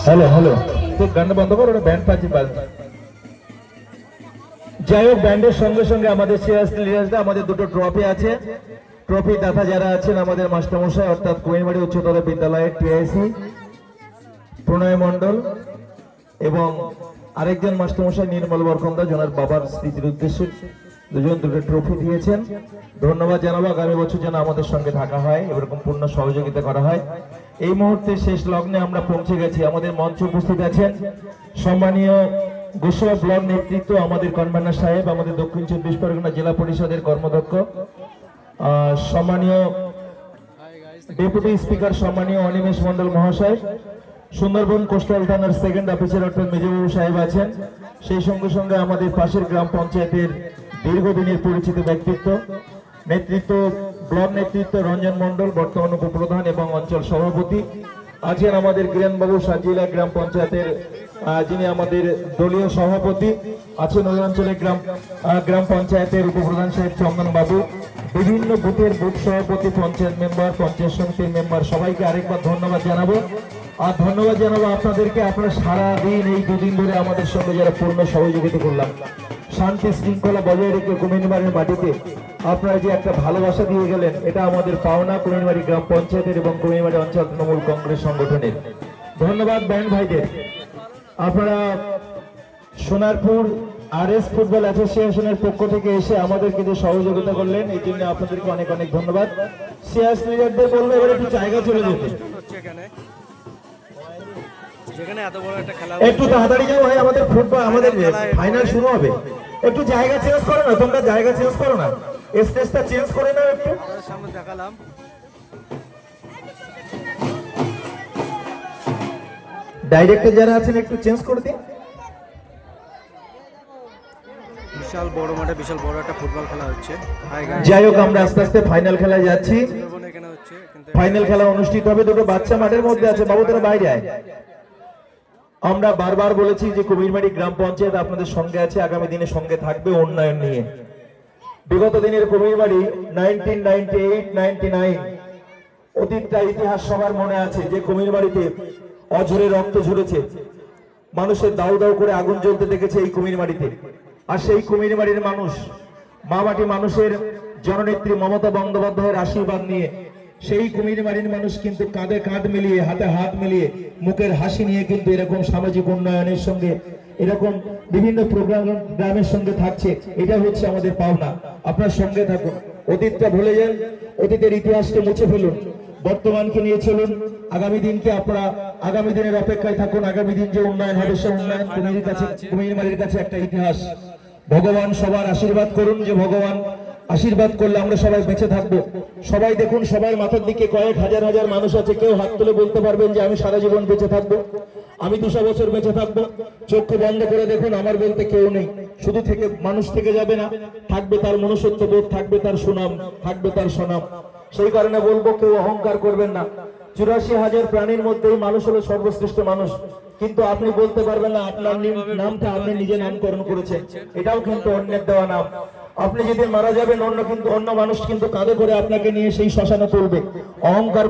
Hello hello, তো গানটা বন্ধ করো, ওটা ব্যান্ড পাচ্ছি বাজছে। যাই হোক, ব্যান্ডের সঙ্গে সঙ্গে আমাদের সিরিয়াসলি আমাদের দুটো ট্রফি আছে। ট্রফি দাতা যারা আছেন আমাদের মাস্টারমশাই অর্থাৎ কোয়েনবাড়ি উচ্চতর বিদ্যালয়ের টিআইসি প্রণয় মণ্ডল এবং আরেকজন মাস্টারমশাই নির্মল বরকন্দা, জনার বাবার স্মৃতির উদ্দেশ্যে দুজন দুটো ট্রফি দিয়েছেন। ধন্যবাদ জানাবো। আগামী বছর যেন আমাদের সঙ্গে থাকা হয়, এরকম পূর্ণ সহযোগিতা করা হয়। এই মুহূর্তে শেষ লগ্নে আমরা পৌঁছে গেছি। আমাদের মঞ্চে উপস্থিত আছেন সম্মানীয় গোসাবা ব্লক নেতৃত্ব, আমাদের কনভেনর সাহেব, আমাদের দক্ষিণ 24 পরগনা জেলা পরিষদের কর্মদক্ষ, সম্মানীয় ডেপুটি স্পিকার সম্মানীয় অনিমেষ মন্ডল মহাশয়, সুন্দরবন কোস্টাল থানার সেকেন্ড অফিসার অর্থাৎ মেজবাবু সাহেব আছেন। সেই সঙ্গে সঙ্গে আমাদের পাশের গ্রাম পঞ্চায়েতের দীর্ঘদিনের পরিচিত ব্যক্তিত্ব নেতৃত্ব, ব্লক নেতৃত্ব রঞ্জন মন্ডল, বর্তমান উপপ্রধান এবং অঞ্চল সভাপতি আছেন। আমাদের গিরানবাবু সাজিলা গ্রাম পঞ্চায়েতের যিনি আমাদের দলীয় সভাপতি আছেন। ওই অঞ্চলের গ্রাম পঞ্চায়েতের উপপ্রধান সাহেব চন্দন বাবু, বিভিন্ন বুথের বুথ সভাপতি, পঞ্চায়েত মেম্বার, পঞ্চায়েত সমিতির মেম্বার, সবাইকে আরেকবার ধন্যবাদ জানাবো। আর ধন্যবাদ জানাবো আপনাদেরকে, আপনারা সারাদিন এই দুদিন ধরে আমাদের সঙ্গে যারা পূর্ণ সহযোগিতা করলাম, শান্তি শৃঙ্খলা বজায় রেখে কুমিরবাড়ির মাটিতে আপনারা যে একটা ভালোবাসা দিয়ে গেলেন, এটা আমাদের পাওনা কুমিরবাড়ি গ্রাম পঞ্চায়েতের এবং কুমিরবাড়ি অঞ্চল তৃণমূল কংগ্রেস সংগঠনের। ধন্যবাদ ব্যান্ড ভাইদের। আপনারা সোনারপুর আরএস ফুটবল অ্যাসোসিয়েশনের পক্ষ থেকে এসে আমাদেরকে যে সহযোগিতা করলেন, এই জন্য আপনাদেরকে অনেক অনেক ধন্যবাদ। সিএস লিডারদের বলবো এবার একটু জায়গা চলে যেতে, একটু তাড়াতাড়ি যাও ভাই, আমাদের ফুটবল আমাদের ফাইনাল শুরু হবে। একটু জায়গা চেঞ্জ করো না, তোমরা জায়গা চেঞ্জ করো না, স্টেজটা চেঞ্জ করে নাও একটু। সামনে দেখালাম, ডাইরেক্টর যারা আছেন একটু চেঞ্জ করে দিন। বিশাল বড় মাঠে বিশাল বড় একটা ফুটবল খেলা হচ্ছে। যাই হোক, আমরা আস্তে আস্তে ফাইনাল খেলায় যাচ্ছি। ফাইনাল খেলা অনুষ্ঠিত হবে, দুটো বাচ্চা মাঠের মধ্যে আছে, বাবু তোরা বাইরে আয়। আমরা বারবার বলেছি যে কুমিরবাড়ি গ্রাম পঞ্চায়েত আপনাদের সঙ্গে আছে, আগামী দিনে সঙ্গে থাকবে উন্নয়ন নিয়ে। বিগত দিনের কুমিরবাড়ি 1998-99 অতীতটা ইতিহাস সবার মনে আছে, যে কুমিরবাড়িতে অঝরে রক্ত ঝরেছে, মানুষের দাউ দাউ করে আগুন জ্বলতে দেখেছে এই কুমিরবাড়িতে। আর সেই কুমিরবাড়ির মানুষ, মা মাটি মানুষের জননেত্রী মমতা বন্দ্যোপাধ্যায়ের আশীর্বাদ নিয়ে সেই কুমিরবাড়ির মানুষ কিন্তু কাঁধে কাঁধ মিলিয়ে, হাতে হাত মিলিয়ে, মুখের হাসি নিয়ে কিন্তু এরকম সামাজিক উন্নয়নের সঙ্গে এরকম বিভিন্ন প্রোগ্রামের সঙ্গে থাকছে। এটা হচ্ছে আমাদের পাওনা। আপনার সঙ্গে থাকুন, অতীতটা ভুলে যান, অতীতের ইতিহাসকে মুছে ফেলুন, বর্তমানকে নিয়ে চলুন। আগামী দিনকে আপনারা আগামী দিনের অপেক্ষায় থাকুন। আগামী দিন যে উন্নয়ন হবে, সে উন্নয়ন কুমিরবাড়ির কাছে একটা ইতিহাস। ভগবান সবার আশীর্বাদ করুন, যে ভগবান আশীর্বাদ করলে আমরা সবাই বেঁচে থাকবো। সবাই দেখুন, সবার মাথার দিকে কয়েক হাজার হাজার মানুষ আছে, কেউ হাত তুলে বলতে পারবেন যে আমি সারা জীবন বেঁচে থাকবো, আমি 200 বছর বেঁচে থাকবো। চক্ষু বন্ধ করে দেখুন, আমার বলতে কেউ নেই। শুধু থেকে মানুষ থেকে যাবে না, থাকবে তার মনুষ্যত্ব বোধ, থাকবে তার সুনাম, থাকবে তার সুনাম। সেই কারণে বলবো, কেউ অহংকার করবেন না। 84,000 প্রাণীর মধ্যে মানুষ হলো সর্বশ্রেষ্ঠ মানুষ, কিন্তু আপনি বলতে পারবেন না আপনার নামটা আপনি নিজে নামকরণ করেছেন, এটাও কিন্তু অন্যের দেওয়া নাম। আপনি যদি মারা যাবেন, অন্য মানুষ কিন্তু কাঁধে করে আপনাকে নিয়ে সেই শ্মশানে তুলবে। অহংকার